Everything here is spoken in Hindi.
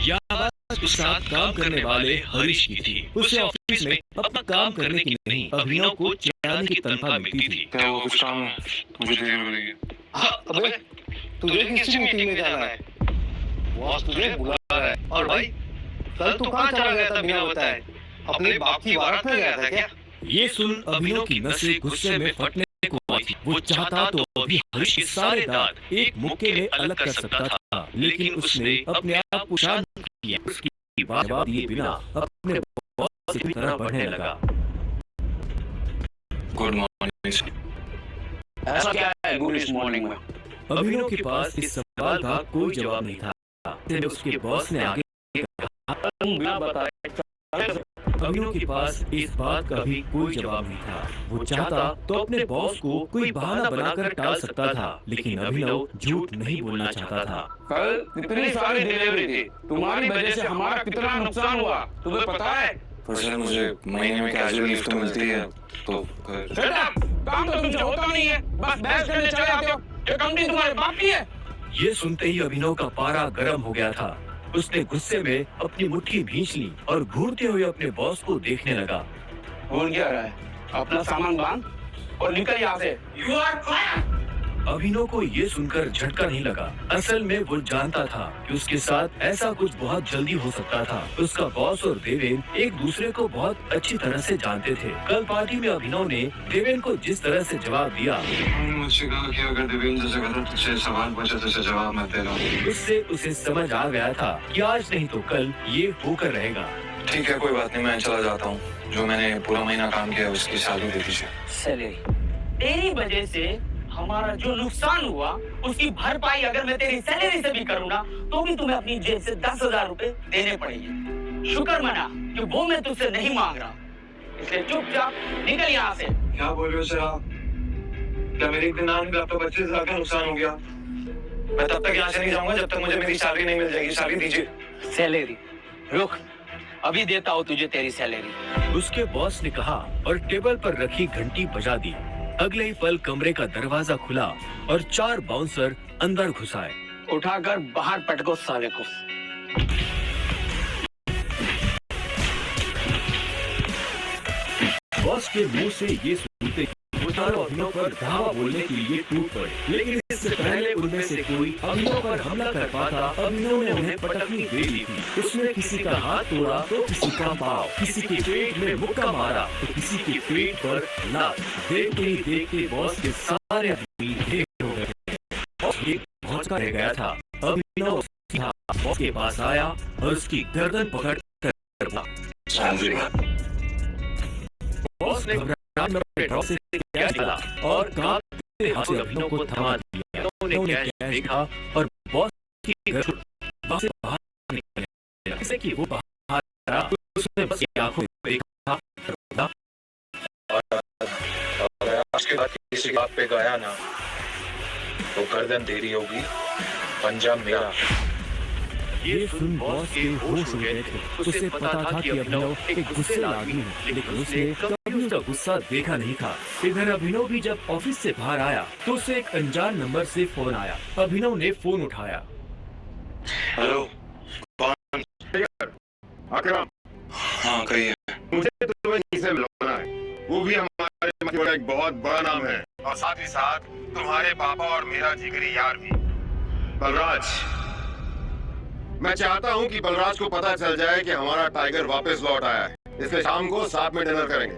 याबाज के साथ काम करने वाले हरीश की थी। उसे ऑफिस में अपना काम करने की नहीं, अभिनव को चिढ़ाने की तनख्वाह मिलती थी। क्या वो कुछ काम है? मुझे देर हो रही है। हाँ, अबे तुझे किसी मीटिंग में जाना है? बॉस तुझे बुला रहा है। और भाई कल तू कहाँ चला गया था बिना बताए? अपने बाप की बारात में गया था क्या? ये सुन अभिनव की नसें गुस्से में फटने को आई थी। वो चाहता तो अभी हरीश के सारे दांत एक मुक्के में अलग कर सकता था, लेकिन उसने अपने आप को शांत किया। उसकी बात जवाब दिए बिना अपने बॉस की तरफ बढ़ने लगा। Good morning. ऐसा क्या है गुड इस मॉर्निंग में? अभिनव के पास इस सवाल का कोई जवाब नहीं था। उसके बॉस ने आगे तुम बिना बताए अभिनव के पास इस बात का भी कोई जवाब नहीं था। वो चाहता तो अपने बॉस को कोई बहाना बनाकर टाल सकता था, लेकिन अभिनव झूठ नहीं बोलना चाहता था। कल कितनी सारी डिलीवरी थी, तुम्हारी वजह से हमारा कितना नुकसान हुआ तुम्हें पता है? पर सर मुझे महीने में कैजुअल लीव तो मिलती है, तो फिर Shut up! काम तो तुमसे होता नहीं है, बस बहस करने चले आते हो। ये कंपनी तुम्हारे बाप की है। ये सुनते ही अभिनव का पारा गर्म हो गया था। उसने गुस्से में अपनी मुट्ठी भींच ली और घूरते हुए अपने बॉस को देखने लगा। बोल क्या रहा है? अपना सामान बांध और निकल यहाँ से। You are fired! अभिनव को ये सुनकर झटका नहीं लगा। असल में वो जानता था कि उसके साथ ऐसा कुछ बहुत जल्दी हो सकता था। उसका बॉस और देवेन एक दूसरे को बहुत अच्छी तरह से जानते थे। कल पार्टी में अभिनव ने देवेन को जिस तरह से जवाब दिया, मुझसे कहा कि अगर देवेंद्र से गलत तुझसे सवाल पूछे तो उसे जवाब मत देना। उससे उसे समझ आ गया था कि आज नहीं तो कल ये होकर रहेगा। ठीक है, कोई बात नहीं, मैं चला जाता हूँ। जो मैंने पूरा महीना काम किया उसकी सैलरी दे दीजिए। सैलरी? तेरी वजह से हमारा जो नुकसान हुआ उसकी भरपाई अगर मैं तेरी सैलरी से भी करूँगा तो भी तुम्हें अपनी जेब से 10,000 रुपए देने पड़ेंगे। शुक्र मना कि वो मैं तुझसे नहीं मांग रहा, इसलिए चुपचाप निकल यहाँ से। क्या बोल रहे हो सर आप? क्या मेरे एक दिन आने में आपका 25,000 का नुकसान हो गया? मैं तब तक यहाँ से नहीं जाऊंगा जब तक मुझे मेरी सैलरी नहीं मिल जाएगी। सैलरी दीजिए। सैलरी? रुक, अभी देता हूँ तुझे तेरी सैलरी। उसके बॉस ने कहा और टेबल पर रखी घंटी बजा दी। अगले ही पल कमरे का दरवाजा खुला और 4 बाउंसर अंदर घुस आए। उठाकर बाहर पटको साले को। बॉस के मुंह से ये सुनते ही वो चारों अभिनव पर धावा बोलने के लिए टूट पड़े, लेकिन इससे पहले उनमें से कोई अभिनव पर हमला कर पाता, अभिनव ने उन्हें पटकनी दे दी थी। उसने किसी का हाथ तोड़ा तो किसी का पाँव, किसी के पेट में मुक्का मारा तो किसी के पेट पर लात। देखते ही देखते बॉस के सारे आदमी ढेर हो गए। बॉस एक भौंचका रह गया था। अभिनव सीधा बॉस के पास आया और उसकी गर्दन पकड़ कर बॉस ने घबराहट में अपने ड्रॉप से कैश निकाला और कांपते हाथ से अभिनव को थमा दिया। उन्होंने कैश देखा और बॉस की गर्दन से बाहर निकले, जैसे कि वो बाहर आया। उसने बस आंखों में देखा और आज के बाद किसी बात पे गया ना तो गर्दन देरी होगी, पंजा मेरा। ये सुन बॉस के होश उड़ गए थे। उसे पता था कि अभिनव एक गुस्से आदमी है, लेकिन उसने कभी उसका गुस्सा देखा नहीं था। इधर अभिनव भी जब ऑफिस से बाहर आया तो उसे एक अनजान नंबर से फोन आया। अभिनव ने फोन उठाया। हेलो, कौन? अकरम, हाँ कहिए। मुझे तुम्हें यहीं से मिलवाना है। वो भी हमारे मध्य का एक बहुत बड़ा नाम है और साथ ही साथ तुम्हारे पापा और मेरा जिगरी यार भी, बलराज। मैं चाहता हूं कि बलराज को पता चल जाए कि हमारा टाइगर वापस लौट आया है, इसलिए शाम को साथ में डिनर करेंगे।